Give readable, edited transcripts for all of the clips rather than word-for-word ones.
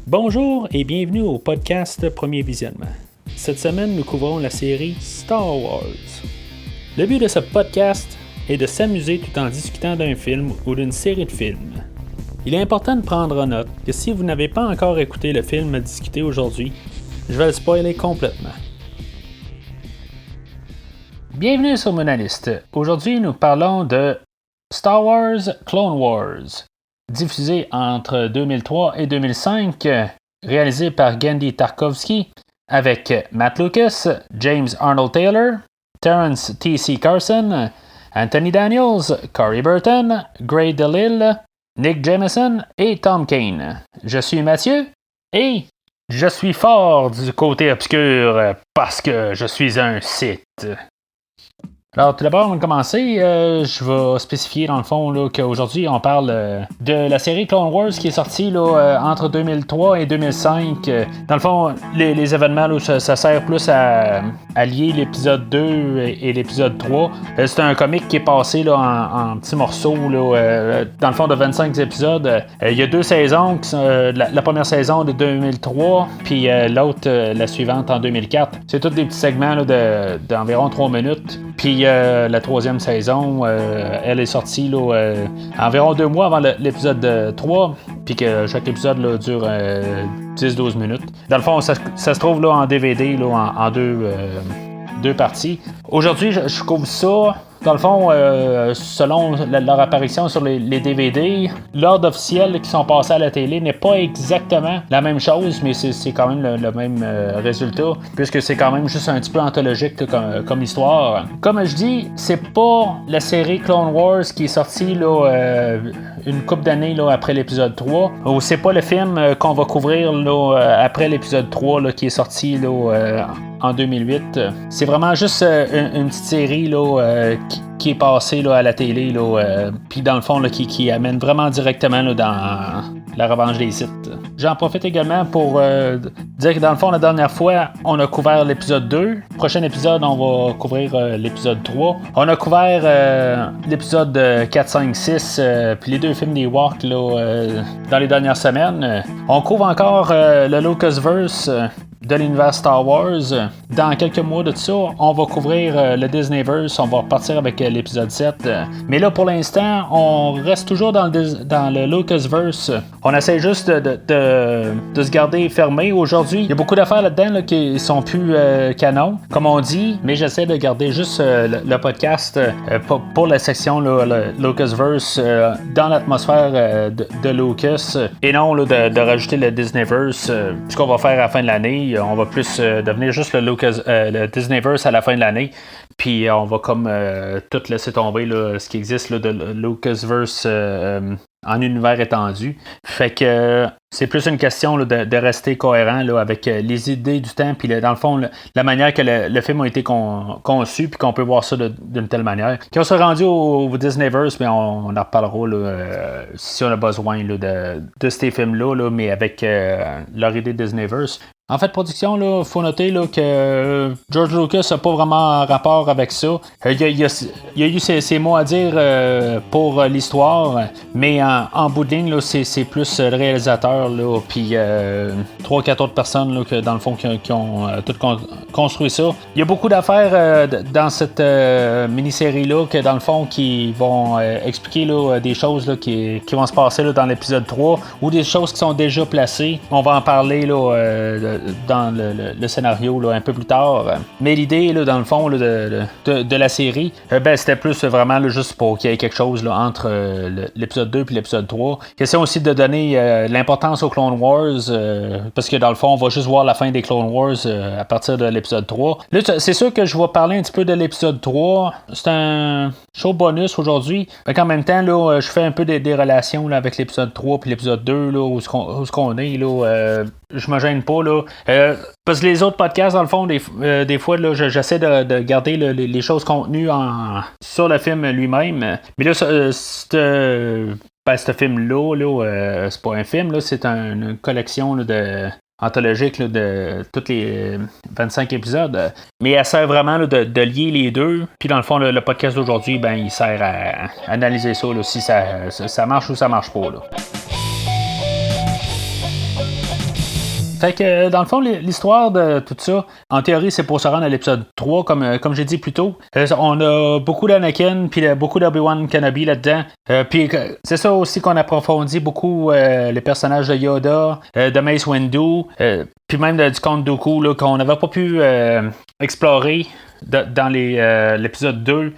Bonjour et bienvenue au podcast Premier Visionnement. Cette semaine, nous couvrons la série Star Wars. Le but de ce podcast est de s'amuser tout en discutant d'un film ou d'une série de films. Il est important de prendre en note que si vous n'avez pas encore écouté le film à discuter aujourd'hui, je vais le spoiler complètement. Bienvenue sur Monaliste. Aujourd'hui, nous parlons de Star Wars Clone Wars, diffusé entre 2003 et 2005, réalisé par Genndy Tartakovsky, avec Matt Lucas, James Arnold Taylor, Terrence T.C. Carson, Anthony Daniels, Corey Burton, Gray DeLille, Nick Jemisin et Tom Kane. Je suis Mathieu et je suis fort du côté obscur parce que je suis un Sith. Alors, tout d'abord, avant de commencer, je vais spécifier dans le fond là, qu'aujourd'hui, on parle de la série Clone Wars qui est sortie là, entre 2003 et 2005. Dans le fond, les événements, là, ça sert plus à lier l'épisode 2 et l'épisode 3. C'est un comic qui est passé là, en petits morceaux, là, dans le fond, de 25 épisodes. Il y a deux saisons, la première saison de 2003, puis l'autre, la suivante, en 2004. C'est tous des petits segments là, d'environ 3 minutes. Puis la troisième saison, elle est sortie là, environ 2 mois avant l'épisode 3, puis que chaque épisode là, dure 10-12 minutes. Dans le fond, ça se trouve là, en DVD là, en deux parties. Aujourd'hui, je couvre ça. Dans le fond, selon leur apparition sur les DVD, l'ordre officiel qui sont passés à la télé n'est pas exactement la même chose, mais c'est quand même le même résultat, puisque c'est quand même juste un petit peu anthologique comme histoire. Comme je dis, c'est pas la série Clone Wars qui est sortie là, une couple d'années là, après l'épisode 3, ou c'est pas le film qu'on va couvrir là, après l'épisode 3 là, qui est sorti là, en 2008. C'est vraiment juste une petite série là, qui est passée là, à la télé, puis dans le fond là, qui amène vraiment directement là, dans la revanche des Sith. J'en profite également pour dire que dans le fond, la dernière fois, on a couvert l'épisode 2. Prochain épisode, on va couvrir l'épisode 3. On a couvert l'épisode 4, 5, 6, puis les deux films des Walk dans les dernières semaines. On couvre encore le Lucasverse de l'univers Star Wars. Dans quelques mois de ça, on va couvrir le Disneyverse, on va repartir avec l'épisode 7. Mais là, pour l'instant, on reste toujours dans le Lucasverse. On essaie juste de se garder fermé. Aujourd'hui, il y a beaucoup d'affaires là-dedans là, qui sont plus canon, comme on dit, mais j'essaie de garder juste le podcast pour la section là, le Lucasverse dans l'atmosphère de Lucas, et non là, de rajouter le Disneyverse, ce qu'on va faire à la fin de l'année. On va plus devenir juste le Disneyverse à la fin de l'année. Puis on va comme tout laisser tomber là, ce qui existe là, de Lucasverse en univers étendu. Fait que c'est plus une question là, de rester cohérent là, avec les idées du temps, puis dans le fond, la manière que le film a été conçu, puis qu'on peut voir ça d'une telle manière. Quand on sera rendu au Disneyverse, mais on en reparlera là, si on a besoin là, de ces films-là, mais avec leur idée Disneyverse. En fait, production, il faut noter là, que George Lucas n'a pas vraiment un rapport avec ça. Il y a eu ses mots à dire pour l'histoire, mais en bout de ligne, là, c'est plus le réalisateur, puis 3-4 autres personnes là, que, dans le fond, qui ont tout construit ça. Il y a beaucoup d'affaires dans cette mini-série-là que, dans le fond, qui vont expliquer là, des choses là, qui vont se passer là, dans l'épisode 3 ou des choses qui sont déjà placées. On va en parler là, dans le scénario là, un peu plus tard. Mais l'idée, là, dans le fond, là, de la série, c'était plus vraiment là, juste pour qu'il y ait quelque chose là, entre l'épisode 2 et l'épisode 3. Question aussi de donner l'importance aux Clone Wars, parce que dans le fond, on va juste voir la fin des Clone Wars à partir de l'épisode 3. Là, c'est sûr que je vais parler un petit peu de l'épisode 3. C'est un show bonus aujourd'hui. Mais en même temps, là, je fais un peu des relations là, avec l'épisode 3 et l'épisode 2, là, où est-ce qu'on est. Là, je me gêne pas là. Parce que les autres podcasts, dans le fond, des fois, là, j'essaie de garder les choses contenues sur le film lui-même. Mais là, ce film-là, c'est pas un film, là, c'est une collection là, anthologique là, de tous les 25 épisodes. Mais elle sert vraiment là, de lier les deux. Puis dans le fond, le podcast d'aujourd'hui, ben, il sert à analyser ça, là, si ça marche ou ça marche pas. Là. Fait que, dans le fond, l'histoire de tout ça, en théorie, c'est pour se rendre à l'épisode 3, comme j'ai dit plus tôt. On a beaucoup d'Anakin, puis beaucoup d'Obi-Wan Kenobi là-dedans. Puis c'est ça aussi qu'on approfondit beaucoup les personnages de Yoda, de Mace Windu, puis même du Count Dooku, là, qu'on n'avait pas pu explorer dans l'épisode 2.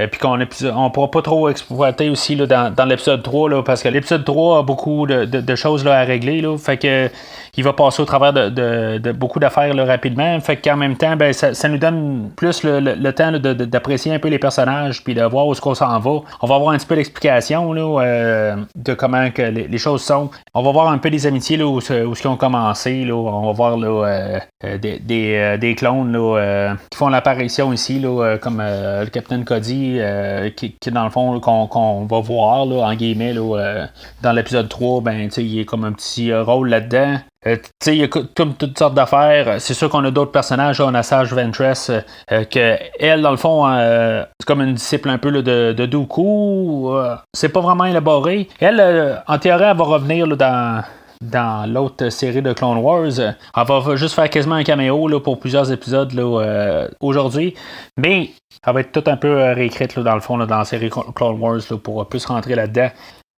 Puis qu'on ne pourra pas trop exploiter aussi là, dans l'épisode 3, là, parce que l'épisode 3 a beaucoup de choses là, à régler. Là, fait que il va passer au travers de beaucoup d'affaires là, rapidement. Fait qu'en même temps, ben, ça nous donne plus le temps là, d'apprécier un peu les personnages puis de voir où est-ce qu'on s'en va. On va avoir un petit peu d'explication là, de comment que les choses sont. On va voir un peu des amitiés là, où ils ont commencé. Là. On va voir là, des clones là, qui font l'apparition ici, là, comme le Capitaine Cody. Qui dans le fond là, qu'on va voir là, en guillemets là, dans l'épisode 3, ben, il y a comme un petit rôle là-dedans. Il y a comme toutes sortes d'affaires. C'est sûr qu'on a d'autres personnages. On a Sage Ventress, que elle, dans le fond, c'est comme une disciple un peu là, de Dooku. C'est pas vraiment élaboré. Elle, en théorie, elle va revenir là, dans l'autre série de Clone Wars. Elle va juste faire quasiment un caméo là, pour plusieurs épisodes là, aujourd'hui. Mais elle va être tout un peu réécrite là, dans le fond là, dans la série Clone Wars là, pour plus rentrer là-dedans.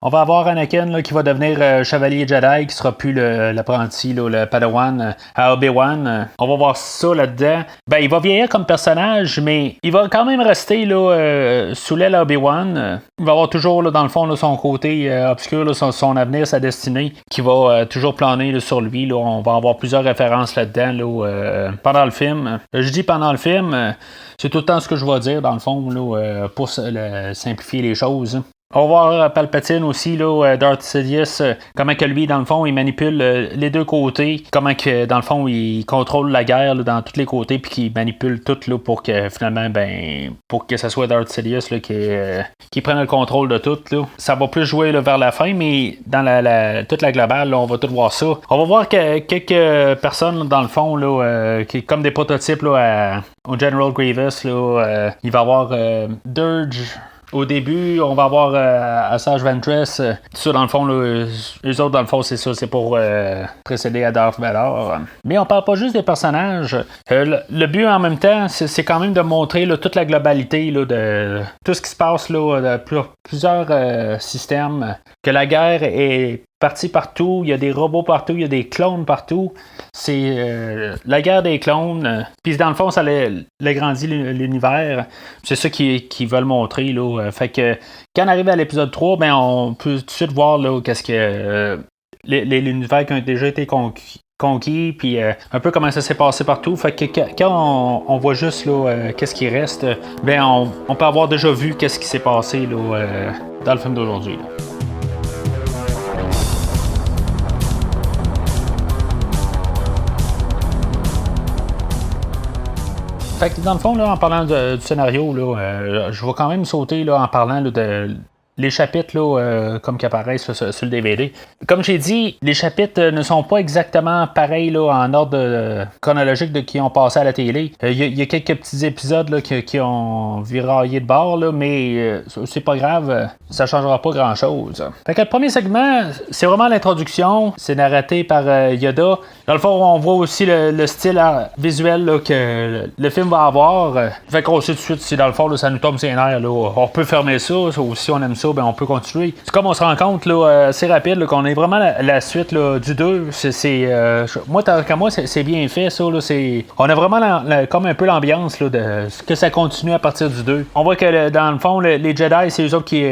On va avoir Anakin là, qui va devenir chevalier Jedi, qui sera plus l'apprenti, là, le Padawan à Obi-Wan. On va voir ça là-dedans. Ben, il va vieillir comme personnage, mais il va quand même rester là, sous l'aile à Obi-Wan. Il va avoir toujours, là, dans le fond, là, son côté obscur, là, son avenir, sa destinée, qui va toujours planer là, sur lui. Là. On va avoir plusieurs références là-dedans là, pendant le film. Je dis pendant le film, c'est tout le temps ce que je vais dire, dans le fond, là, pour simplifier les choses. On va voir Palpatine aussi, là, Darth Sidious, comment que lui, dans le fond, il manipule les deux côtés, comment que, dans le fond, il contrôle la guerre là, dans tous les côtés, puis qu'il manipule tout là, pour que, finalement, ben, pour que ce soit Darth Sidious là, qui prenne le contrôle de tout. Là. Ça va plus jouer là, vers la fin, mais dans toute la globale, là, on va tout voir ça. On va voir que quelques personnes, là, dans le fond, là, qui comme des prototypes là, au General Grievous, là, il va y avoir Dirge. Au début, on va avoir Asajj Ventress. Tout ça, dans le fond, là, les autres, dans le fond, c'est ça, c'est pour précéder à Darth Vader. Mais on parle pas juste des personnages. Le but, en même temps, c'est quand même de montrer là, toute la globalité là, de tout ce qui se passe là, de plusieurs systèmes. Que la guerre est partie partout, il y a des robots partout, il y a des clones partout. C'est la guerre des clones. Puis dans le fond, ça l'agrandit l'univers. C'est ça qu'ils veulent montrer. Là. Fait que quand on arrive à l'épisode 3, ben, on peut tout de suite voir là, qu'est-ce que l'univers qui a déjà été conquis, puis un peu comment ça s'est passé partout. Fait que quand on voit juste là, qu'est-ce qui reste, ben on peut avoir déjà vu qu'est-ce qui s'est passé là, dans le film d'aujourd'hui. Là. Fait que dans le fond, là, en parlant du scénario, là, je vais quand même sauter là, en parlant là, de les chapitres là, comme qui apparaissent là, sur le DVD. Comme j'ai dit, les chapitres ne sont pas exactement pareils là, en ordre chronologique de qui ont passé à la télé. Il y a quelques petits épisodes là, qui ont viraillé de bord, là, mais c'est pas grave, ça changera pas grand-chose. Fait que le premier segment, c'est vraiment l'introduction. C'est narraté par Yoda. Dans le fond, on voit aussi le style visuel là, que le film va avoir. Fait qu'on sait tout de suite si dans le fond, là, ça nous tombe sur les nerfs. Là, on peut fermer ça, ou si on aime ça, ben, on peut continuer. C'est comme on se rend compte là, assez rapide là, qu'on est vraiment la suite là, du 2. Moi, tant qu'à moi, c'est bien fait ça. Là, on a vraiment comme un peu l'ambiance là, de ce que ça continue à partir du 2. On voit que dans le fond, les Jedi, c'est eux autres qui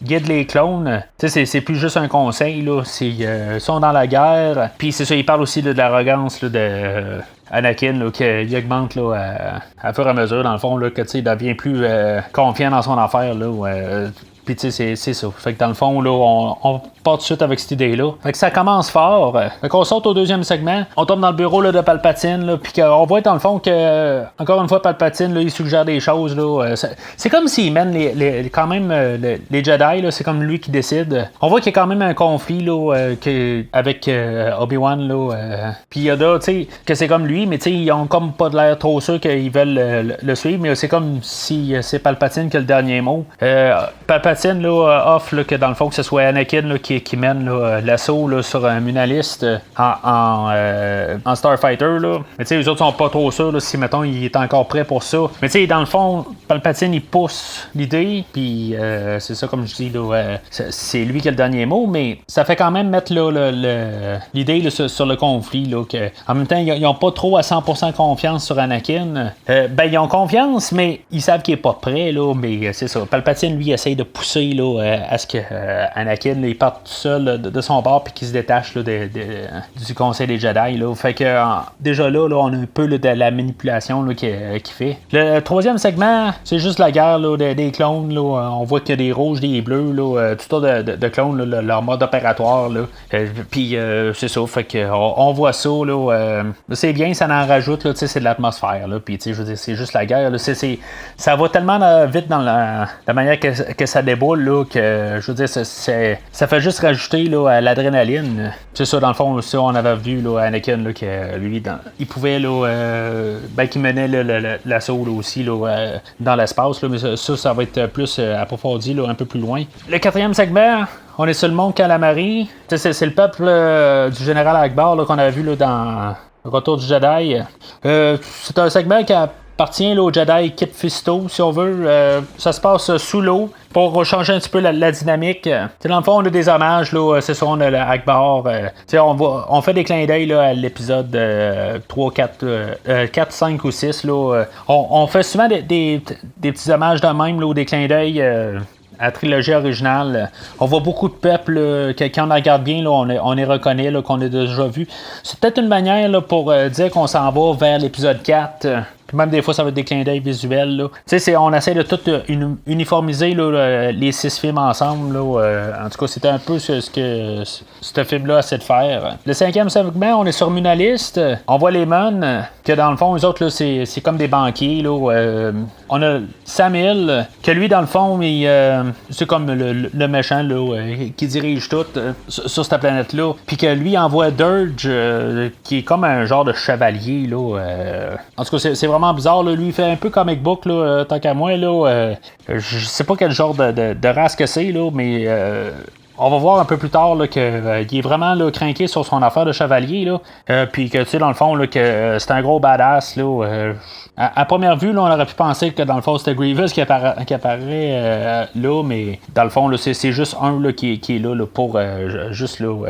guident les clones. C'est plus juste un conseil. Là. Ils sont dans la guerre. Puis c'est ça, ils parlent aussi là, de l'arrogance là, de Anakin, là, qui augmente là, à fur et à mesure, dans le fond, là, que il devient plus confiant dans son affaire. Là, puis tu sais, c'est ça. Fait que dans le fond, là, on part tout de suite avec cette idée-là. Fait que ça commence fort. Fait qu'on saute au deuxième segment. On tombe dans le bureau là, de Palpatine. Là, puis qu'on voit dans le fond que, encore une fois, Palpatine, là, il suggère des choses. Là, c'est comme s'il mène quand même les Jedi. Là, c'est comme lui qui décide. On voit qu'il y a quand même un conflit là, avec Obi-Wan. Puis Yoda, tu sais, que c'est comme lui, mais tu sais, ils ont comme pas de l'air trop sûrs qu'ils veulent le suivre. Mais c'est comme si c'est Palpatine qui a le dernier mot. Palpatine là, offre là, que dans le fond que ce soit Anakin là, qui qui mène là, l'assaut là, sur un Munaliste en Starfighter. Là. Mais tu sais, les autres sont pas trop sûrs là, si, mettons, il est encore prêt pour ça. Mais tu sais, dans le fond, Palpatine, il pousse l'idée, puis c'est ça, comme je dis, là, c'est lui qui a le dernier mot, mais ça fait quand même mettre là, l'idée là, sur le conflit. Là, que, en même temps, ils n'ont pas trop à 100% confiance sur Anakin. Ben, ils ont confiance, mais ils savent qu'il est pas prêt, là, mais c'est ça. Palpatine, lui, essaye de pousser là, à ce que Anakin là, il parte tout seul là, de son bord puis qu'il se détache là, du Conseil des Jedi. Là. Fait que déjà là, on a un peu là, de la manipulation là, qu'il fait. Le troisième segment, c'est juste la guerre là, des clones. Là. On voit qu'il y a des rouges, des bleus, là, tout sortes de clones, là, leur mode opératoire. Puis c'est ça, fait que on voit ça. Là, c'est bien, ça en rajoute, là, c'est de l'atmosphère. Puis je veux dire, c'est juste la guerre. Là, ça va tellement vite dans la manière que ça déboule là, que je veux dire, ça fait juste rajouter là, à l'adrénaline. C'est ça, dans le fond, aussi, on avait vu là, Anakin là, que lui, il pouvait là, qu'il menait là, l'assaut là, aussi là, dans l'espace. Là, mais ça va être plus approfondi là, un peu plus loin. Le quatrième segment, on est sur le mont Calamari. C'est le peuple du général Akbar là, qu'on avait vu là, dans Retour du Jedi. C'est un segment qui appartient là, au Jedi Kit Fisto, si on veut. Ça se passe sous l'eau pour changer un petit peu la dynamique. Dans le fond, on a des hommages, là, c'est ça, on a Akbar. On fait des clins d'œil là, à l'épisode 3, 4, 5 ou 6. Là, on fait souvent des petits hommages de même, là, ou des clins d'œil à la trilogie originale. On voit beaucoup de peuples, quand on regarde bien, là, on les reconnaît, là, qu'on a déjà vu. C'est peut-être une manière là, pour dire qu'on s'en va vers l'épisode 4. Puis même des fois, ça va être des clins d'œil visuels. Là. On essaie de tout uniformiser là, les 6 films ensemble. Là, en tout cas, c'était un peu ce que ce film-là essaie de faire. Le 5e segment, on est sur Munaliste. On voit les Mun, que dans le fond, eux autres, là, c'est comme des banquiers. Là, on a Samuel, que lui, dans le fond, c'est comme le méchant là, qui dirige tout sur cette planète-là. Puis que lui envoie Dirge, qui est comme un genre de chevalier. Là, en tout cas, c'est vraiment bizarre. Là. Lui, il fait un peu comic book, là, tant qu'à moi. Là, je sais pas quel genre de race que c'est, là, mais on va voir un peu plus tard qu'il est vraiment là, craqué sur son affaire de chevalier. Là, puis que, tu sais, dans le fond, là, que c'est un gros badass. Là, à première vue, là, on aurait pu penser que dans le fond, c'était Grievous qui apparaît là, mais dans le fond, là, c'est juste un là, qui est là, pour juste là,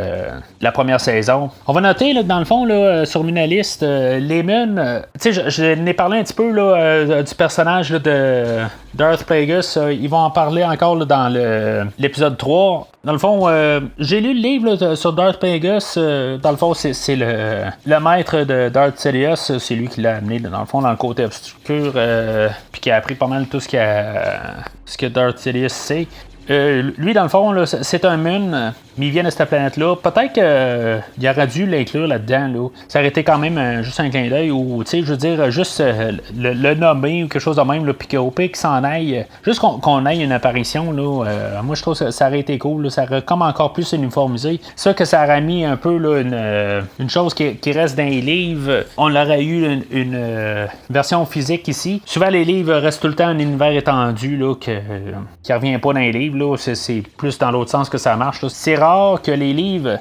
la première saison. On va noter là, dans le fond, là, sur Munaliste, les Mun, tu sais, je n'ai parlé un petit peu là, du personnage là, de Darth Plagueis. Ils vont en parler encore là, dans l'épisode 3. Dans le fond, j'ai lu le livre là, sur Darth Plagueis. Dans le fond, c'est le maître de Darth Sidious. C'est lui qui l'a amené, dans le fond, dans le côté obscur. Puis qui a appris pas mal tout ce que Darth Sidious sait. Lui, dans le fond, là, c'est un Mun, mais il vient de cette planète-là. Peut-être qu'il aurait dû l'inclure là-dedans. Là. Ça aurait été quand même juste un clin d'œil, ou, tu sais, je veux dire, juste le nommer ou quelque chose de même, puis qu'au pire qu'il s'en aille, juste qu'on ait une apparition, là, moi, je trouve que ça aurait été cool. Là, ça aurait comme encore plus uniformisé. Ça que ça aurait mis un peu là, une chose qui reste dans les livres. On aurait eu une version physique ici. Souvent, les livres restent tout le temps un univers étendu là, qui revient pas dans les livres. Là, c'est plus dans l'autre sens que ça marche. Là. C'est rare que les livres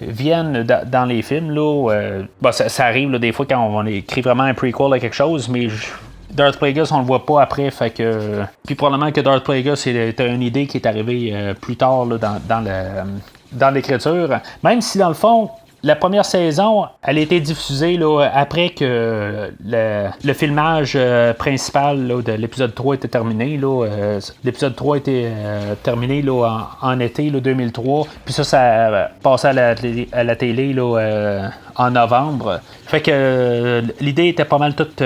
viennent dans les films. Là, ça arrive là, des fois quand on écrit vraiment un prequel à quelque chose, mais Darth Plagueis, on le voit pas après. Fait que, puis probablement que Darth Plagueis, c'était une idée qui est arrivée plus tard là, dans l'écriture. Même si dans le fond, la première saison, elle a été diffusée là, après que le filmage principal là, de l'épisode 3 était terminé. Là, l'épisode 3 était terminé là, en été là, 2003. Puis ça passé à la télé là, en novembre. Fait que l'idée était pas mal toute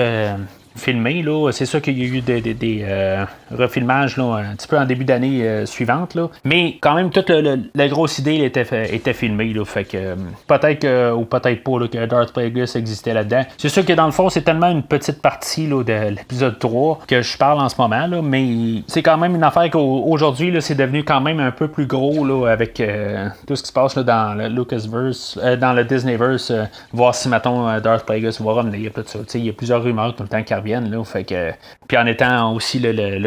filmé. Là. C'est sûr qu'il y a eu des refilmages là, un petit peu en début d'année suivante. Là. Mais quand même, toute la grosse idée là, était filmée. Là. Fait que peut-être ou peut-être pas là, que Darth Plagueis existait là-dedans. C'est sûr que dans le fond, c'est tellement une petite partie là, de l'épisode 3 que je parle en ce moment. Là, mais c'est quand même une affaire qu'aujourd'hui, là, c'est devenu quand même un peu plus gros là, avec tout ce qui se passe là, dans le Lucasverse, dans le Disneyverse. Voir si, mettons, Darth Plagueis va revenir. Il y a plusieurs rumeurs tout le temps qui reviennent. Là, fait que, puis en étant aussi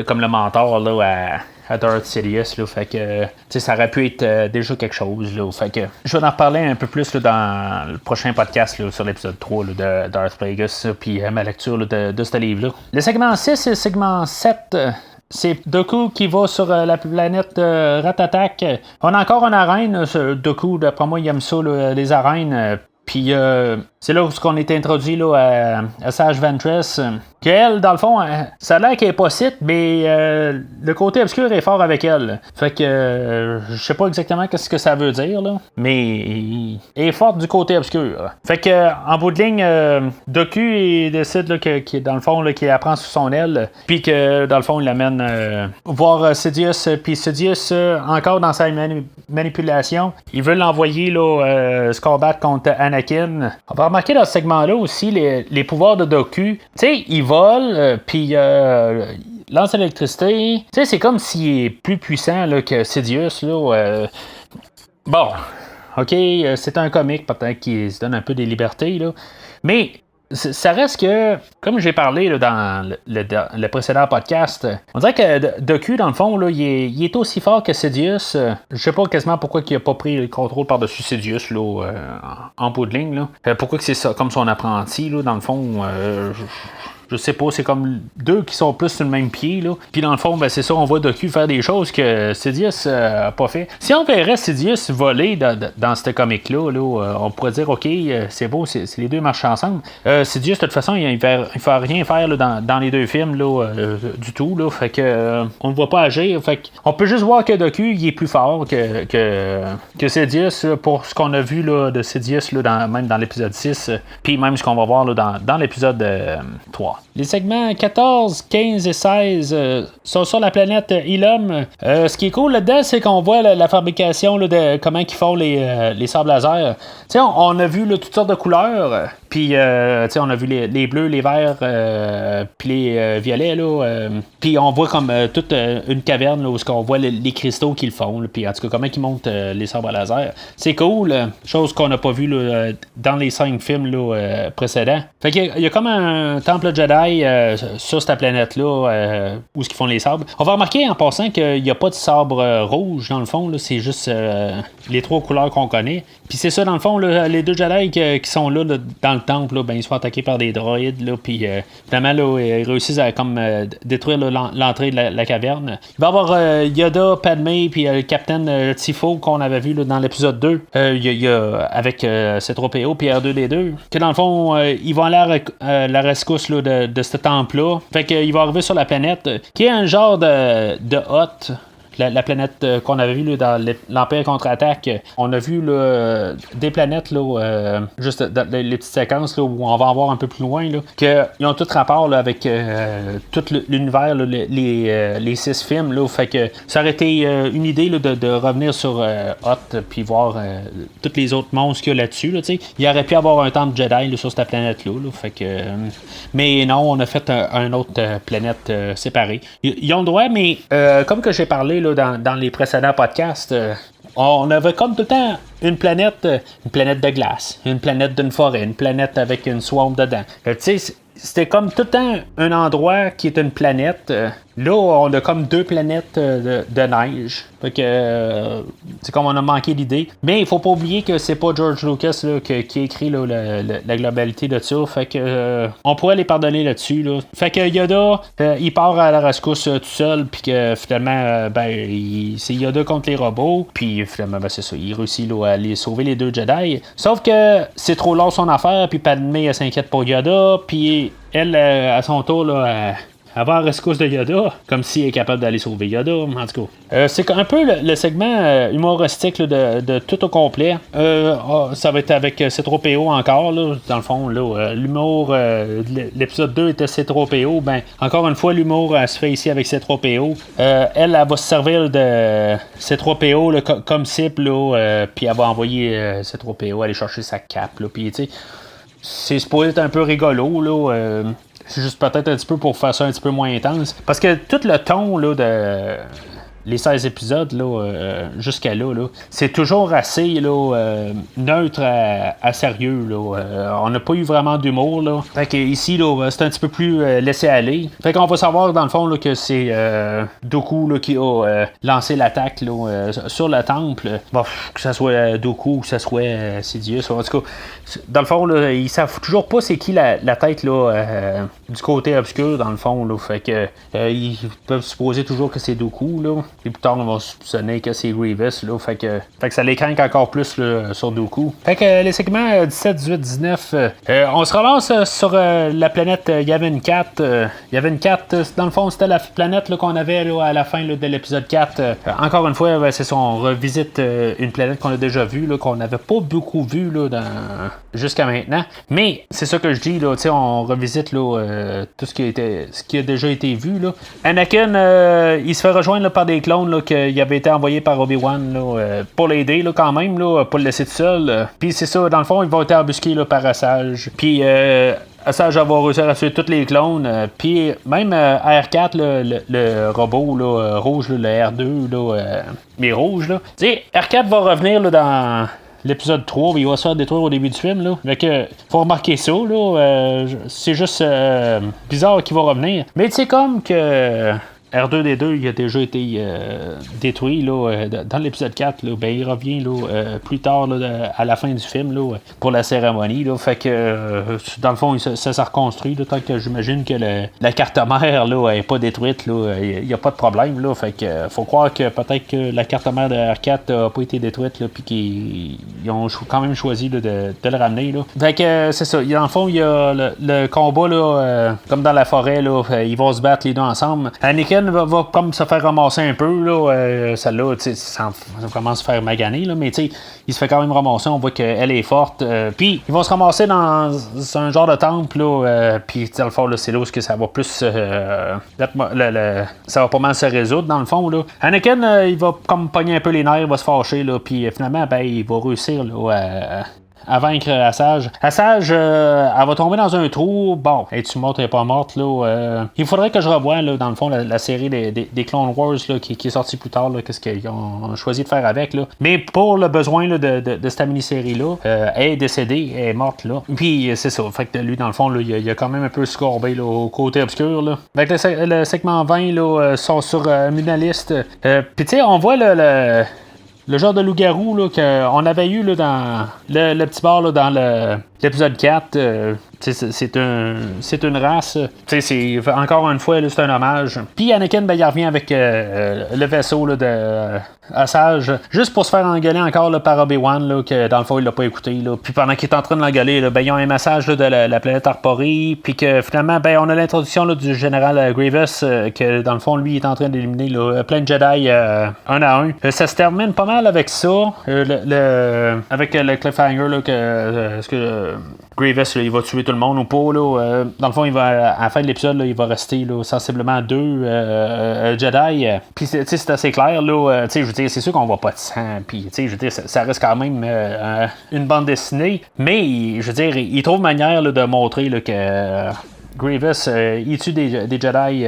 comme le mentor là, à Darth Sidious. Là, fait que ça aurait pu être déjà quelque chose. Là, fait que je vais en reparler un peu plus là, dans le prochain podcast là, sur l'épisode 3 là, de Darth Plagueis, puis ma lecture là, de ce livre-là. Le segment 6 et le segment 7. C'est Dooku qui va sur la planète Ratatak. On a encore une arène. Dooku, d'après moi, il aime ça, là, les arènes. Puis c'est là où on est introduit là, à Sage Ventress. Qu'elle, dans le fond, ça a l'air qu'elle est pas cite, mais le côté obscur est fort avec elle. Fait que je sais pas exactement qu'est-ce que ça veut dire, là, mais elle est forte du côté obscur. Fait que en bout de ligne, Dooku il décide là, que dans le fond qu'il apprend sous son aile, puis que dans le fond il l'amène voir Sidious, puis Sidious encore dans sa manipulation, il veut l'envoyer là se combattre contre Anakin. On va remarquer dans ce segment-là aussi les pouvoirs de Dooku. Tu sais, il vole, puis lance l'électricité. Tu sais, c'est comme s'il est plus puissant là, que Sidious. Là, bon, ok, c'est un comique, peut-être qu'il se donne un peu des libertés, là. Mais ça reste que, comme j'ai parlé là, dans le précédent podcast, on dirait que Dooku, dans le fond, là, il est aussi fort que Sidious. Je sais pas quasiment pourquoi il a pas pris le contrôle par-dessus Sidious là, en bout de ligne. Là. Pourquoi que c'est ça, comme son apprenti, là, dans le fond. Je sais pas, c'est comme deux qui sont plus sur le même pied, là. Puis dans le fond, ben c'est ça, on voit Dooku faire des choses que Sidious a pas fait. Si on verrait Sidious voler dans ce comic-là, là, on pourrait dire, ok, c'est beau, c'est les deux marchent ensemble. Sidious, de toute façon, il fait rien faire là, dans les deux films, là, du tout, là. Fait que on ne voit pas agir. Fait on peut juste voir que Dooku, il est plus fort que Sidious, pour ce qu'on a vu là, de Sidious, là, même dans l'épisode 6, puis même ce qu'on va voir là, dans l'épisode 3. Les segments 14, 15 et 16 sont sur la planète Ilum. Ce qui est cool là-dedans, c'est qu'on voit la fabrication là, de comment ils font les sabres laser. T'sais, on a vu là, toutes sortes de couleurs. Puis, on a vu les bleus, les verts, puis les violets. Puis, on voit comme toute une caverne là, où on voit les cristaux qu'ils font. Puis, en tout cas, comment ils montent les sabres laser. C'est cool. Chose qu'on n'a pas vu là, dans les 5 films là, précédents. Fait qu'il y a comme un temple Jedi sur cette planète-là où ils font les sabres. On va remarquer en passant qu'il n'y a pas de sabre rouge dans le fond. Là, c'est juste les 3 couleurs qu'on connaît. Puis, c'est ça, dans le fond, là, les 2 Jedi qui sont là dans le temple, là, ben, ils se font attaquer par des droïdes, là, puis finalement, là, ils réussissent à comme, détruire là, l'entrée de la caverne. Il va y avoir Yoda, Padmé, puis le capitaine Tifo qu'on avait vu là, dans l'épisode 2, il y a avec C-3PO, puis R2D2, que dans le fond, ils vont aller à la rescousse là, de ce temple-là. Fait qu'il va arriver sur la planète, qui est un genre de Hoth. La planète qu'on avait vue là, dans l'Empire contre-attaque, on a vu là, des planètes, là, juste dans les petites séquences là, où on va en voir un peu plus loin, qu'ils ont tout rapport là, avec tout l'univers, là, les 6 films. Là, fait que ça aurait été une idée là, de revenir sur Hoth puis voir tous les autres monstres qu'il y a là-dessus. Là, il aurait pu avoir un temple Jedi là, sur cette planète-là. Fait que, mais non, on a fait un autre planète séparée. Ils ont le droit, mais comme que j'ai parlé là, dans les précédents podcasts, on avait comme tout le temps une planète de glace, une planète d'une forêt, une planète avec une swamp dedans. Tu sais, c'était comme tout le temps un endroit qui est une planète. Là, on a comme 2 planètes de neige. Fait que c'est comme on a manqué l'idée. Mais il faut pas oublier que c'est pas George Lucas là, qui a écrit là, la globalité de ça. Fait que on pourrait les pardonner là-dessus. Là. Fait que Yoda, il part à la rescousse tout seul. Puis que finalement, c'est Yoda contre les robots. Puis finalement, c'est ça. Il réussit là, à aller sauver les 2 Jedi. Sauf que c'est trop long son affaire. Puis Padmé, elle s'inquiète pour Yoda. Puis elle, à son tour, là, avoir rescousse de Yoda, comme s'il est capable d'aller sauver Yoda, en tout cas. C'est un peu le segment humoristique là, de tout au complet. Ça va être avec C-3PO encore, là, dans le fond. Là, l'humour, l'épisode 2 était C-3PO. Ben, encore une fois, l'humour se fait ici avec C-3PO. Elle va se servir de C-3PO là, comme cible, puis elle va envoyer C-3PO aller chercher sa cape. Puis, tu sais, c'est supposé être un peu rigolo, là. C'est juste peut-être un petit peu pour faire ça un petit peu moins intense. Parce que tout le ton là, les 16 épisodes jusqu'à là, c'est toujours assez neutre à sérieux. On n'a pas eu vraiment d'humour. Fait que ici, c'est un petit peu plus laissé aller. Fait qu'on va savoir dans le fond que c'est Dooku qui a lancé l'attaque sur le temple. Bon, que ce soit Dooku ou que ce soit Sidious. En tout cas, dans le fond, ils savent toujours pas c'est qui la tête du côté obscur, dans le fond. Fait que ils peuvent supposer toujours que c'est Dooku. Et plus tard, on va soupçonner que c'est Grievous. Fait que ça les craint encore plus sur Dooku. Fait que les segments 17, 18, 19, on se ramasse sur la planète Yavin 4. Yavin 4, dans le fond, c'était la planète qu'on avait à la fin de l'épisode 4. Encore une fois, c'est ça, on revisite une planète qu'on a déjà vue, qu'on n'avait pas beaucoup vue jusqu'à maintenant. Mais c'est ça que je dis, on revisite tout ce qui a déjà été vu. Anakin, il se fait rejoindre par des clones qui avaient été envoyés par Obi-Wan pour l'aider quand même, pas le laisser tout seul. Puis c'est ça, dans le fond, ils vont être embusqués par Asajj. Puis Asajj va réussir à tuer tous les clones. Puis même R4, le robot rouge, le R2, mais rouge. R4 va revenir dans l'épisode 3, il va se faire détruire au début du film. Fait que, faut remarquer ça. C'est juste bizarre qu'il va revenir. Mais c'est comme que R2D2 il a déjà été détruit dans l'épisode 4. Il revient plus tard à la fin du film pour la cérémonie. Fait que dans le fond, ça s'est reconstruit. Tant que j'imagine que la carte mère n'est pas détruite, il n'y a pas de problème. Fait que faut croire que peut-être que la carte mère de R4 n'a pas été détruite puis qu'ils ont quand même choisi de le ramener. Fait que c'est ça. Dans le fond, il y a le combat comme dans la forêt. Ils vont se battre les deux ensemble. Anakin va comme se faire ramasser un peu, celle-là, sans vraiment se faire maganer, mais il se fait quand même ramasser, on voit qu'elle est forte, puis ils vont se ramasser dans un genre de temple, puis dans le fond, c'est là où ça va plus, ça va pas mal se résoudre, dans le fond. Anakin, il va comme pogner un peu les nerfs, il va se fâcher, puis finalement, il va réussir à vaincre Asajj. Asajj, elle va tomber dans un trou. Bon, es-tu morte, elle est pas morte, il faudrait que je revoie, dans le fond, la série des Clone Wars, qui est sortie plus tard, qu'est-ce qu'ils ont choisi de faire avec, Mais pour le besoin, de cette mini-série-là, elle est décédée, elle est morte, Puis, c'est ça. Fait que lui, dans le fond, il a quand même un peu scorbé, au côté obscur, Fait que le segment 20, sont sur une liste. Puis, tu sais, on voit le genre de loup-garou qu'on avait eu dans le petit bar dans l'épisode 4. C'est une race. C'est encore une fois, c'est un hommage. Puis Anakin, il revient avec le vaisseau de Asajj, juste pour se faire engueuler encore par Obi-Wan, que dans le fond, il l'a pas écouté. Puis pendant qu'il est en train de l'engueuler, ils ont un message de la planète Arpori. Puis que finalement, on a l'introduction du général Grievous, que dans le fond, lui, il est en train d'éliminer plein de Jedi un à un. Ça se termine pas mal avec ça. Avec le cliffhanger que Grievous, il va tuer tout le monde ou pas. Dans le fond, à la fin de l'épisode, il va rester sensiblement 2 Jedi. Puis c'est assez clair. Je veux dire, c'est sûr qu'on voit pas de sang. Puis je veux dire, ça reste quand même une bande dessinée. Mais je veux dire, il trouve manière de montrer que Grievous, il tue des Jedi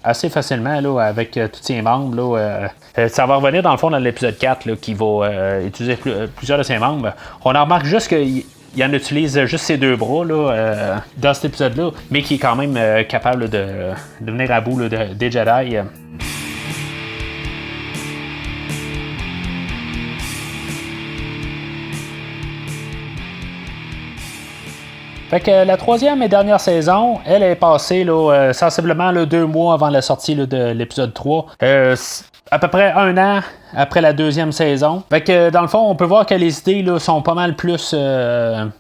assez facilement avec tous ses membres. Ça va revenir dans le fond dans l'épisode 4 qui va utiliser plusieurs de ses membres. On en remarque juste qu'il en utilise juste ses 2 bras dans cet épisode-là, mais qui est quand même capable de venir à bout des Jedi. Fait que la 3e et dernière saison, elle est passée sensiblement 2 mois avant la sortie de l'épisode 3. À peu près 1 an après la 2e saison. Fait que dans le fond, on peut voir que les idées sont pas mal plus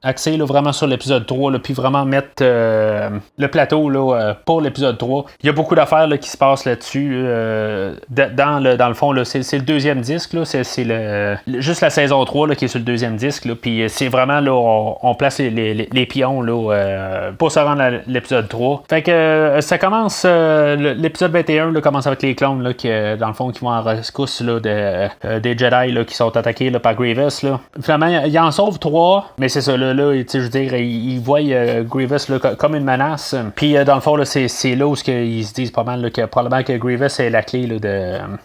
axées vraiment sur l'épisode 3, puis vraiment mettre le plateau pour l'épisode 3. Il y a beaucoup d'affaires qui se passent là-dessus. Dans le fond, c'est le 2e disque. C'est juste la saison 3 qui est sur le 2e disque. Puis c'est vraiment on place les pions pour se rendre à l'épisode 3. Fait que ça commence. L'épisode 21 commence avec les clones qui, dans le fond, qui vont en rescousse des Jedi là, qui sont attaqués là, par Grievous. Là. Finalement, il en sauve 3, mais c'est ça, là je veux dire, il voit Grievous là, comme une menace. Puis dans le fond, là, c'est là où ils se disent pas mal là, que probablement que Grievous est la clé là,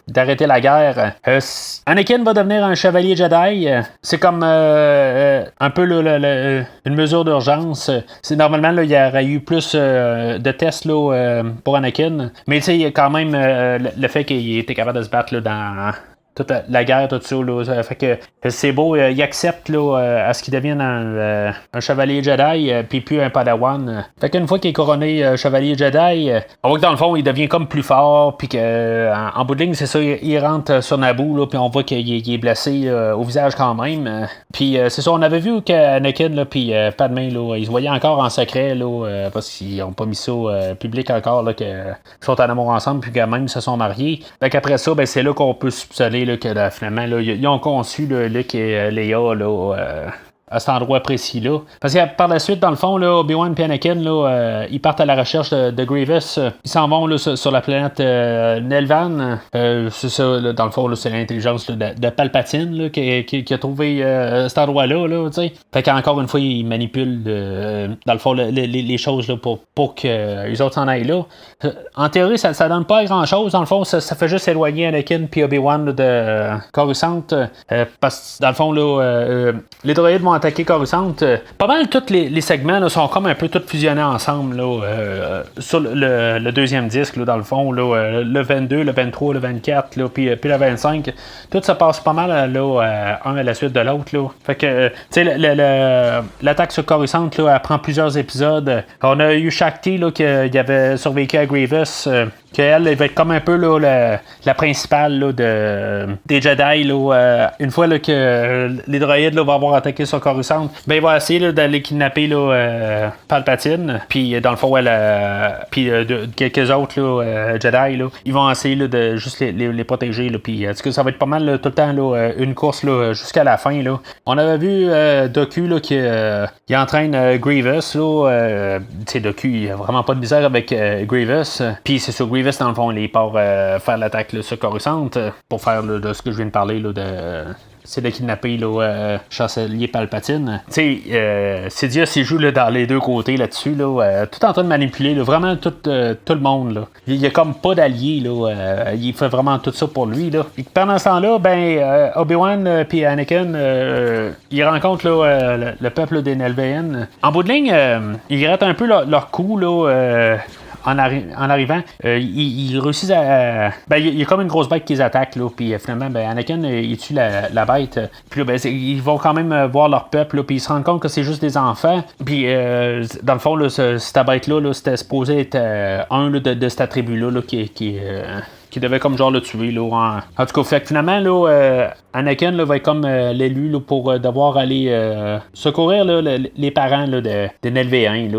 d'arrêter la guerre. Anakin va devenir un chevalier Jedi. C'est comme un peu là, une mesure d'urgence. C'est normalement là, il y aurait eu plus de tests là, pour Anakin, mais tu sais, il y a quand même le fait qu'il était capable de se battre là, dans toute la guerre, tout ça. Là, fait que c'est beau, il accepte là, à ce qu'il devienne un chevalier Jedi, puis plus un Padawan. Fait qu'une fois qu'il est couronné chevalier Jedi, on voit que dans le fond, il devient comme plus fort, puis qu'en bout de ligne, c'est ça, il rentre sur Naboo, là, puis on voit qu'il est blessé au visage quand même. Puis c'est ça, on avait vu qu'Anakin, puis Padmé, là, ils se voyaient encore en secret, là, parce qu'ils n'ont pas mis ça public encore, là, qu'ils sont en amour ensemble, puis quand même ils se sont mariés. Fait qu'après ça, ben, c'est là qu'on peut soupçonner là, que là, finalement, là, ils ont conçu là, Luke et Leia là, à cet endroit précis là. Parce que par la suite, dans le fond, là, Obi-Wan et Anakin, là, ils partent à la recherche de Grievous. Ils s'en vont là, sur la planète Nelvan. C'est ça, là, dans le fond, là, c'est l'intelligence là, de Palpatine là, qui a trouvé cet endroit-là. Là, fait qu'encore une fois, ils manipulent dans le fond les choses là, pour que les autres s'en aillent là. En théorie, ça donne pas grand-chose. Dans le fond, ça fait juste éloigner Anakin et Obi-Wan là, de Coruscant. Parce que dans le fond, là, les droïdes vont attaquer Coruscant. Pas mal tous les segments là, sont comme un peu tous fusionnés ensemble là, sur le deuxième disque, là, dans le fond, là, le 22, le 23, le 24, là, puis le 25. Tout ça passe pas mal là, un à la suite de l'autre. Là. Fait que, tu sais, l'attaque sur Coruscant, là, elle prend plusieurs épisodes. On a eu Shakti là, qui avait survécu à Grievous. Qu'elle va être comme un peu là, la principale là, des Jedi. Là, une fois là, que les droïdes là, vont avoir attaqué sur Coruscant, ben, il va essayer là, d'aller kidnapper là, Palpatine. Puis dans le fond, puis quelques autres là, Jedi, là, ils vont essayer là, de juste les protéger. Là, puis ça va être pas mal là, tout le temps là, une course là, jusqu'à la fin. Là. On avait vu Doku là, qui entraîne Grievous. Là, Doku, il a vraiment pas de misère avec Grievous. Puis c'est sur Grievous, dans le fond, il part faire l'attaque là, sur Coruscant pour faire là, de ce que je viens de parler là, c'est de kidnapper le chancelier Palpatine. Tu sais, Sidious il joue là, dans les deux côtés là-dessus, là, tout en train de manipuler là, vraiment tout le monde. Là. Il y a comme pas d'alliés. Il fait vraiment tout ça pour lui. Là. Et pendant ce temps-là, ben, Obi-Wan et Anakin, ils rencontrent là, le peuple des Nelvaen. En bout de ligne, ils grattent un peu leur coup. Là, en arrivant, ils réussissent à. Ben, il y a comme une grosse bête qui les attaque, là, puis finalement, ben, Anakin, il tue la bête. Puis là, ben, ils vont quand même voir leur peuple, puis ils se rendent compte que c'est juste des enfants. Puis, dans le fond, là, cette bête-là, là, c'était supposé être un là, de cette tribu-là là, qui devait comme genre le tuer. Là, en tout cas, fait que finalement, là, Anakin là, va être comme l'élu là, pour devoir aller secourir là, les parents là, des Nelvéens.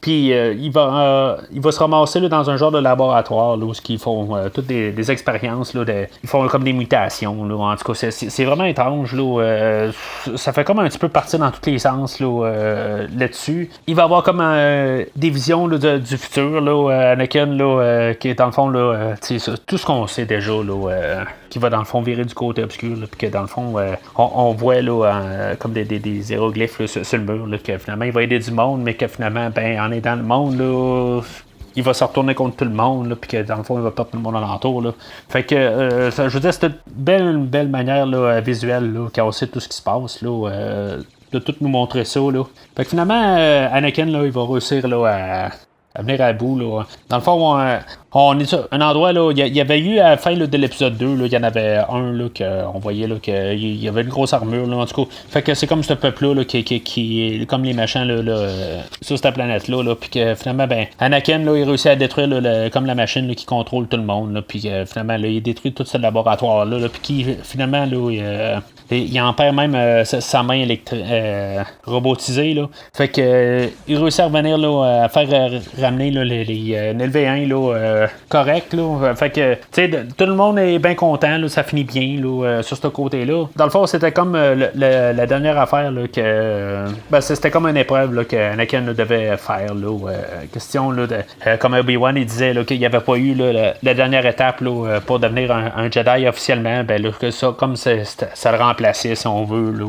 Puis il va se ramasser là, dans un genre de laboratoire là, où ils font toutes des expériences. Là, ils font comme des mutations. Là, en tout cas, c'est vraiment étrange. Là, ça fait comme un petit peu partir dans tous les sens là-dessus. Il va avoir comme des visions là, du futur. Là, Anakin, là, qui est dans le fond là, tout ce qu'on sait déjà, là, qui va dans le fond virer du côté obscur, puis que dans le fond, on voit là, comme des hiéroglyphes là, sur le mur, là, que finalement il va aider du monde, mais que finalement, ben, en aidant le monde, là, il va se retourner contre tout le monde, puis que dans le fond, il va perdre tout le monde alentour. Là. Fait que, je veux dire, c'est une belle manière là, visuelle, là, quand on sait tout ce qui se passe, là, de tout nous montrer ça. Là. Fait que finalement, Anakin, là, il va réussir là, à venir à bout. Là. Dans le fond, on est sur un endroit, là, il y avait eu à la fin là, de l'épisode 2, là, il y en avait un là, qu'on voyait là, qu'il y avait une grosse armure, là, en tout cas. Fait que c'est comme ce peuple-là là, qui est comme les méchants là, sur cette planète-là, là, puis que finalement, ben, Anakin, là, il réussit à détruire là, comme la machine là, qui contrôle tout le monde, là, puis finalement, là, il détruit tout ce laboratoire-là, là, puis qui finalement, là, il en perd même sa main robotisée. Là. Fait que il réussit à revenir là, à faire ramener là, les LV1 là, correct. Là. Fait que tout le monde est bien content. Là, ça finit bien là, sur ce côté-là. Dans le fond, c'était comme la dernière affaire là, que c'était comme une épreuve là, que Anakin devait faire. Là, question là, comme Obi-Wan il disait là, qu'il n'y avait pas eu là, la dernière étape là, pour devenir un Jedi officiellement. Ben, là, que ça, comme ça le remplaçait si on veut, là,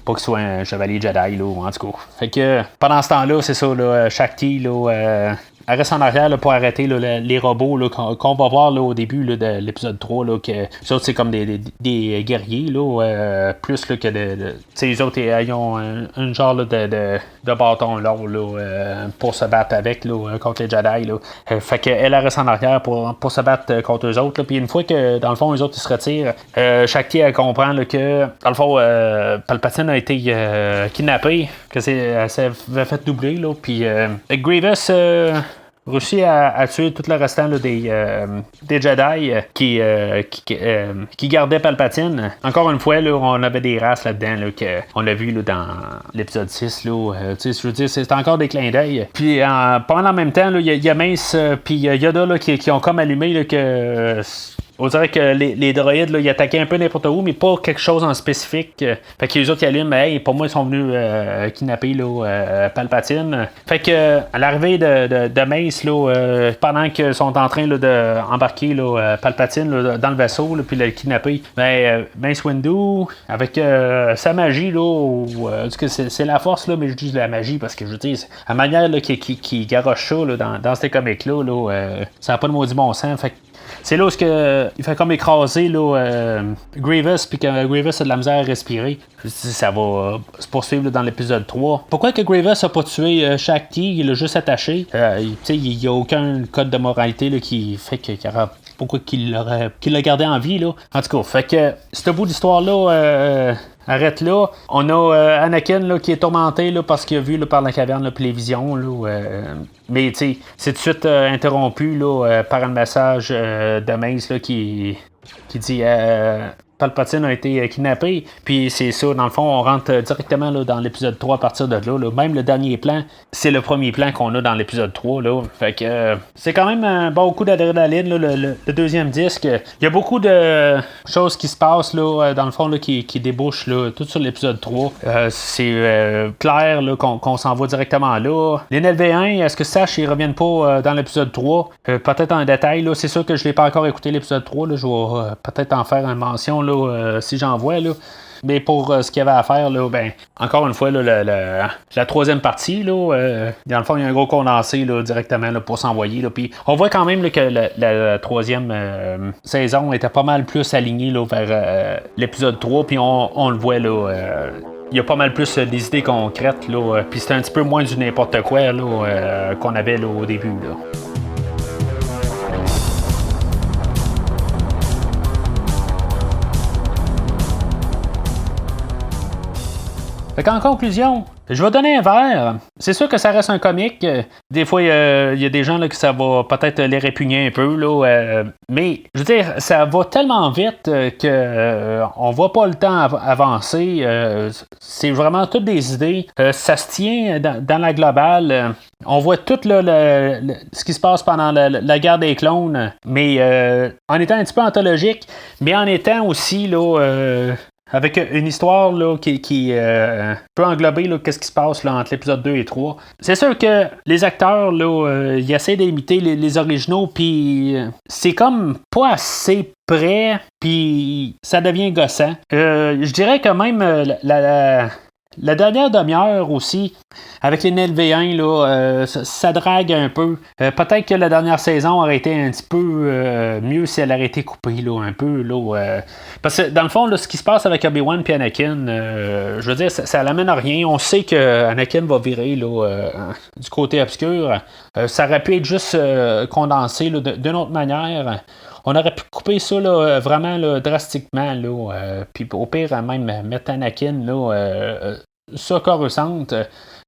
pas qu'il soit un chevalier Jedi, là, en tout cas. Fait que pendant ce temps-là, c'est ça, là, Shakti, là, elle reste en arrière là, pour arrêter là, les robots là, qu'on va voir là, au début là, de l'épisode 3. Là, que les autres, c'est comme des guerriers, là, plus là, que les autres, ils ont un genre là, de bâton là, pour se battre avec là, contre les Jedi. Là. Fait qu'elle reste en arrière pour se battre contre eux autres. Puis une fois que, dans le fond, eux autres, ils se retirent, Shakti, elle comprend là, que, dans le fond, Palpatine a été kidnappé, que elle s'avait fait doubler. Là, puis Grievous réussit à tuer tout le restant là, des Jedi qui gardaient Palpatine. Encore une fois, là, on avait des races là-dedans là, qu'on l'a vu là, dans l'épisode 6. Là, je veux dire, c'est encore des clins d'œil. Puis pendant en même temps, il y a Mace puis Yoda là, qui ont comme allumé là, que... on dirait que les droïdes, là, ils attaquaient un peu n'importe où, mais pas quelque chose en spécifique. Fait que les autres, ils allument, hey, pour moi, ils sont venus kidnapper là, Palpatine. Fait que, à l'arrivée de Mace, là, pendant qu'ils sont en train là, d'embarquer là, Palpatine là, dans le vaisseau, là, puis le kidnapper, Mace Windu, avec sa magie, là, c'est la force, là, mais je dis la magie parce que je dis, la manière là, qui garoche ça là, dans ces comics-là, ça n'a pas de maudit bon sens. Fait que, c'est là où il fait comme écraser là, Grievous, puis que Grievous a de la misère à respirer. Ça va se poursuivre là, dans l'épisode 3. Pourquoi que Grievous a pas tué Shakti? Il l'a juste attaché. Il n'y a aucun code de moralité là, qui fait qu'il y aura pourquoi qu'il l'a gardé en vie. Là. En tout cas, fait que ce bout d'histoire-là arrête là. On a Anakin là, qui est tourmenté là, parce qu'il a vu là, par la caverne là, puis les visions. Là, mais c'est tout de suite interrompu là, par un message de Mace là, qui dit Palpatine a été kidnappé, puis c'est ça, dans le fond, on rentre directement là, dans l'épisode 3 à partir de là. Même le dernier plan, c'est le premier plan qu'on a dans l'épisode 3. Là. Fait que c'est quand même un bon coup d'adrénaline, là, le deuxième disque. Il y a beaucoup de choses qui se passent, là, dans le fond, là, qui débouchent là, tout sur l'épisode 3. C'est clair là, qu'on s'en va directement là. Les NLV1, est-ce que Sache, ils reviennent pas dans l'épisode 3? Peut-être en détail, là. C'est sûr que je l'ai pas encore écouté l'épisode 3. Là. Je vais peut-être en faire une mention là, si j'en vois. Là. Mais pour ce qu'il y avait à faire, là, ben, encore une fois, là, la troisième partie, là, dans le fond, il y a un gros condensé là, directement là, pour s'envoyer. Là, puis on voit quand même là, que la troisième saison était pas mal plus alignée là, vers l'épisode 3. Puis on le voit là. Il y a pas mal plus des idées concrètes, là, puis c'est un petit peu moins du n'importe quoi là, qu'on avait là, au début. Là. Fait qu'en conclusion, je vais donner un verre. C'est sûr que ça reste un comique. Des fois, il y a des gens là, que ça va peut-être les répugner un peu. Là, mais, je veux dire, ça va tellement vite qu'on voit pas le temps avancer. C'est vraiment toutes des idées. Ça se tient dans la globale. On voit tout là, ce qui se passe pendant la guerre des clones. Mais en étant un petit peu anthologique, mais en étant aussi... là, avec une histoire là, qui peut englober là, qu'est-ce qui se passe là, entre l'épisode 2 et 3. C'est sûr que les acteurs, là, ils essaient d'imiter les originaux, puis c'est comme pas assez près, puis ça devient gossant. Je dirais que même la dernière demi-heure aussi, avec les NLV1, là, ça drague un peu. Peut-être que la dernière saison aurait été un petit peu mieux si elle aurait été coupée là, un peu. Là, parce que dans le fond, là, ce qui se passe avec Obi-Wan et Anakin, je veux dire, ça l'amène à rien. On sait que Anakin va virer là, du côté obscur. Ça aurait pu être juste condensé là, d'une autre manière. On aurait pu couper ça là, vraiment là, drastiquement. Puis au pire, même mettre Anakin là, sur Coruscant.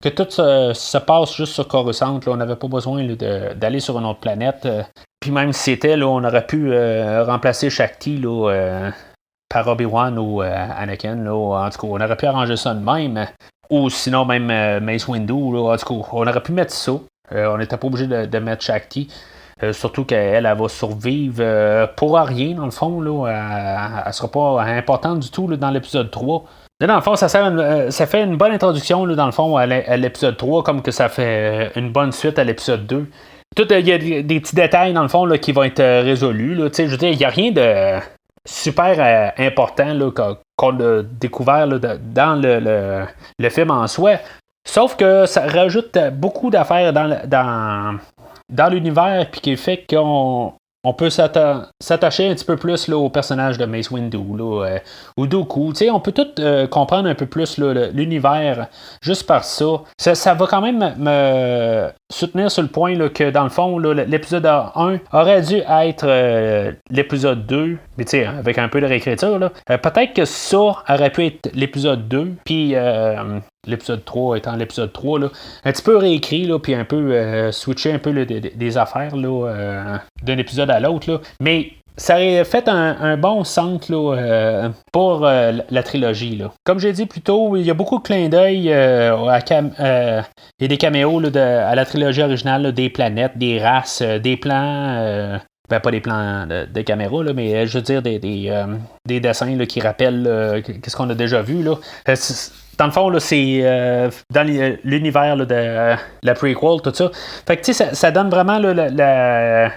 Que tout se passe juste sur Coruscant. Là, on n'avait pas besoin là, d'aller sur une autre planète. Puis même si c'était, là, on aurait pu remplacer Shakti là, par Obi-Wan ou Anakin. Là, en tout cas, on aurait pu arranger ça de même. Ou sinon, même Mace Windu. Là, en tout cas, on aurait pu mettre ça. On n'était pas obligé de mettre Shakti. Surtout qu'elle va survivre pour rien, dans le fond. Là, elle ne sera pas importante du tout là, dans l'épisode 3. Là, dans le fond, ça fait une bonne introduction, là, dans le fond, à l'épisode 3, comme que ça fait une bonne suite à l'épisode 2. Il y a des petits détails, dans le fond, là, qui vont être résolus. Là. Je veux dire, il n'y a rien de super important là, qu'on a découvert là, dans le film en soi. Sauf que ça rajoute beaucoup d'affaires dans l'univers, puis qui fait qu'on peut s'attacher un petit peu plus là, au personnage de Mace Windu, là, ou Dooku. On peut tout comprendre un peu plus là, l'univers juste par ça. Ça va quand même me soutenir sur le point là, que dans le fond, là, l'épisode 1 aurait dû être l'épisode 2, mais avec un peu de réécriture. Là. Peut-être que ça aurait pu être l'épisode 2, puis l'épisode 3 étant l'épisode 3, là, un petit peu réécrit, là, puis un peu switcher un peu là, des affaires là, d'un épisode à l'autre. Là. Mais ça aurait fait un bon centre là, pour la trilogie. Là. Comme j'ai dit plus tôt, il y a beaucoup de clins d'œil et des caméos là, à la trilogie originale, là, des planètes, des races, des plans. Pas des plans de caméra, là, mais je veux dire des dessins là, qui rappellent qu'est-ce qu'on a déjà vu. Là. Dans le fond, là, c'est dans l'univers là, de la prequel, tout ça. Fait que, tu sais, ça donne vraiment là,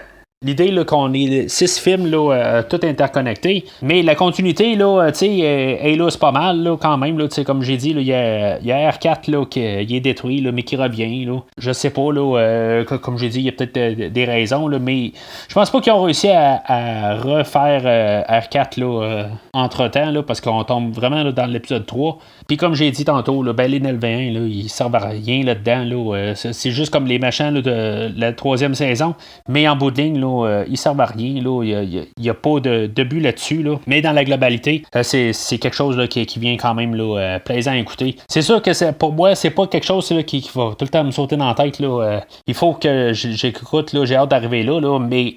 l'idée là, qu'on est 6 films là, tout interconnectés, mais la continuité là, est là, c'est pas mal là, quand même. Là, comme j'ai dit, il y a R4 là, qui est détruit, là, mais qui revient. Là. Je sais pas, là, comme j'ai dit, il y a peut-être des raisons, là, mais je pense pas qu'ils ont réussi à refaire R4 là, entre-temps, là, parce qu'on tombe vraiment là, dans l'épisode 3. Puis comme j'ai dit tantôt, là, ben, les Nelvéens, là, ils servent à rien là-dedans. Là, c'est juste comme les machins là, de la 3e saison, mais en bout de ligne, là, ils servent à rien. Il n'y a pas de but là-dessus. Là. Mais dans la globalité, c'est quelque chose là, qui vient quand même là, plaisant à écouter. C'est sûr que pour moi, c'est pas quelque chose là, qui va tout le temps me sauter dans la tête. Là. Il faut que j'écoute. Là, j'ai hâte d'arriver là, mais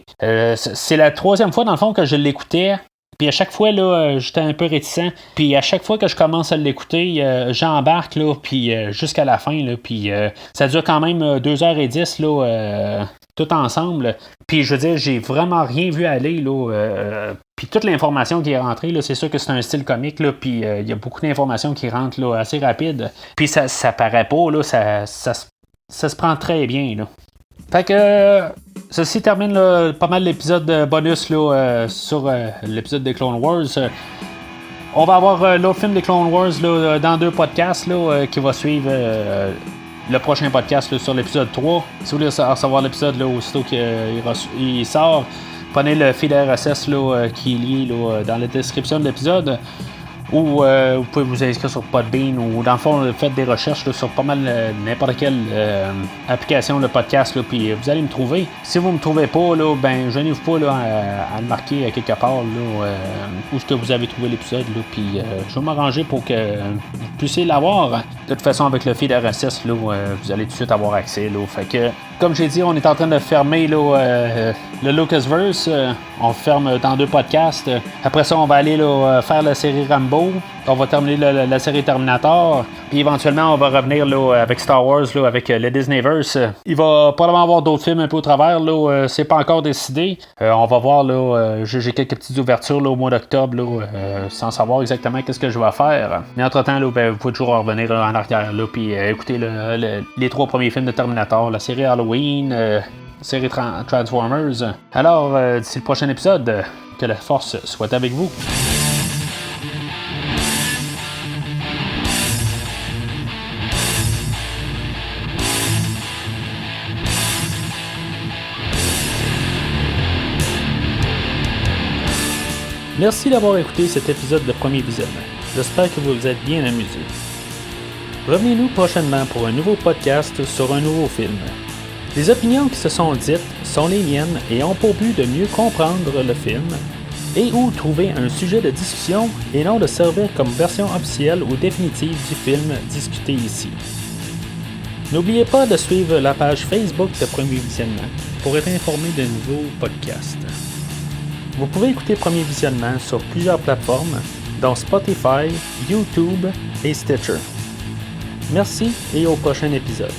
c'est la 3e fois, dans le fond, que je l'écoutais. Puis à chaque fois, là, j'étais un peu réticent. Puis à chaque fois que je commence à l'écouter, j'embarque, là, puis jusqu'à la fin, là, puis ça dure quand même 2h10, là, tout ensemble. Puis je veux dire, j'ai vraiment rien vu aller, là. Puis toute l'information qui est rentrée, là, c'est sûr que c'est un style comique, là, puis il y a beaucoup d'informations qui rentrent là, assez rapide. Puis ça paraît pas, là, ça se prend très bien, là. Fait que ceci termine là, pas mal l'épisode bonus là, sur l'épisode des Clone Wars. On va avoir l'autre film des Clone Wars là, dans 2 podcasts là, qui va suivre le prochain podcast là, sur l'épisode 3. Si vous voulez recevoir l'épisode là, aussitôt qu'il sort, prenez le fil RSS là, qui est lié là, dans la description de l'épisode. Ou vous pouvez vous inscrire sur Podbean ou dans le fond, faites des recherches là, sur pas mal n'importe quelle application de podcast, puis vous allez me trouver. Si vous me trouvez pas, là, ben gênez-vous pas là, à le marquer à quelque part là, où est-ce que vous avez trouvé l'épisode, puis je vais m'arranger pour que vous puissiez l'avoir. De toute façon, avec le feed RSS, là, vous allez tout de suite avoir accès. Là, fait que, comme j'ai dit, on est en train de fermer là, le Lucasverse. On ferme dans 2 podcasts. Après ça, on va aller là, faire la série Rambo. On va terminer la série Terminator. Puis éventuellement, on va revenir là, avec Star Wars, là, avec le Disneyverse. Il va probablement avoir d'autres films un peu au travers. Là, c'est pas encore décidé. On va voir. Là, j'ai quelques petites ouvertures là, au mois d'octobre, là, sans savoir exactement qu'est-ce que je vais faire. Mais entre-temps, là, ben, vous pouvez toujours revenir en arrière. Là, puis écouter les 3 premiers films de Terminator, la série Halloween, série Transformers. Alors, d'ici le prochain épisode, que la force soit avec vous. Merci d'avoir écouté cet épisode de Premier Visionnement. J'espère que vous vous êtes bien amusé. Revenez-nous prochainement pour un nouveau podcast sur un nouveau film. Les opinions qui se sont dites sont les miennes et ont pour but de mieux comprendre le film et ou trouver un sujet de discussion et non de servir comme version officielle ou définitive du film discuté ici. N'oubliez pas de suivre la page Facebook de Premier Visionnement pour être informé de nouveaux podcasts. Vous pouvez écouter Premier Visionnement sur plusieurs plateformes, dont Spotify, YouTube et Stitcher. Merci et au prochain épisode.